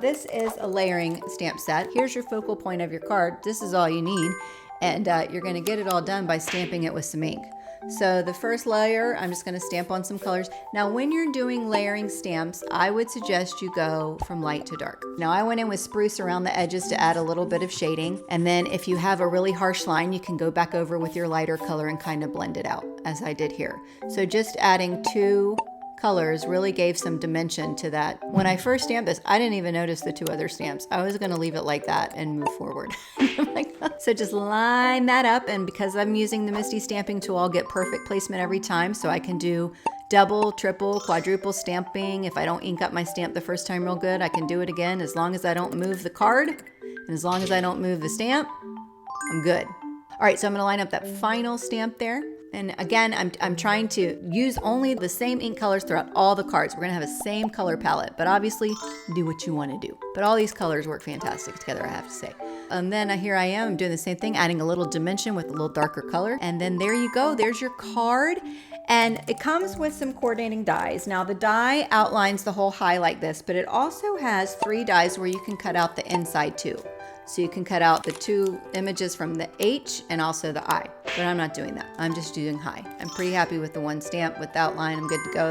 This is a layering stamp set. Here's your focal point of your card. This is all you need. And you're gonna get it all done by stamping it with some ink. So the first layer, I'm just gonna stamp on some colors. Now when you're doing layering stamps, I would suggest you go from light to dark. Now I went in with spruce around the edges to add a little bit of shading. And then if you have a really harsh line, you can go back over with your lighter color and kind of blend it out, as I did here. So just adding 2 colors really gave some dimension to that. When I first stamped this, I didn't even notice the 2 other stamps. I was gonna leave it like that and move forward. So just line that up, and because I'm using the MISTI stamping tool, I'll get perfect placement every time, so I can do double, triple, quadruple stamping. If I don't ink up my stamp the first time real good, I can do it again. As long as I don't move the card, and as long as I don't move the stamp, I'm good. All right, so I'm gonna line up that final stamp there. And again, I'm trying to use only the same ink colors throughout all the cards. We're gonna have the same color palette, but obviously do what you wanna do. But all these colors work fantastic together, I have to say. And then here I am doing the same thing, adding a little dimension with a little darker color. And then there you go, there's your card. And it comes with some coordinating dies. Now the die outlines the whole high like this, but it also has 3 dies where you can cut out the inside too. So you can cut out the 2 images from the H and also the I, but I'm not doing that. I'm just doing high. I'm pretty happy with the 1 stamp with the outline. I'm good to go.